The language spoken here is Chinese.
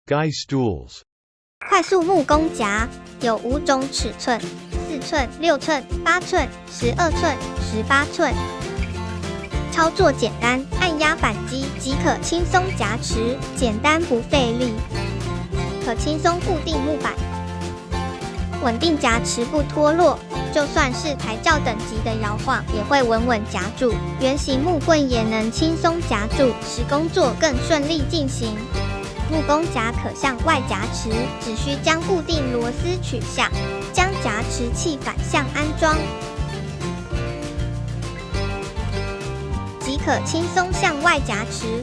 Guy stools. 快速木工夹有5种尺寸：4寸、6寸、8寸、12寸、18寸。操作简单，按压扳机即可轻松夹持，简单不费力，可轻松固定木板，稳定夹持不脱落。就算是抬轿等级的摇晃，也会稳稳夹住。圆形木棍也能轻松夹住，使工作更顺利进行。木工夹可向外夹持，只需将固定螺丝取下，将夹持器反向安装，即可轻松向外夹持。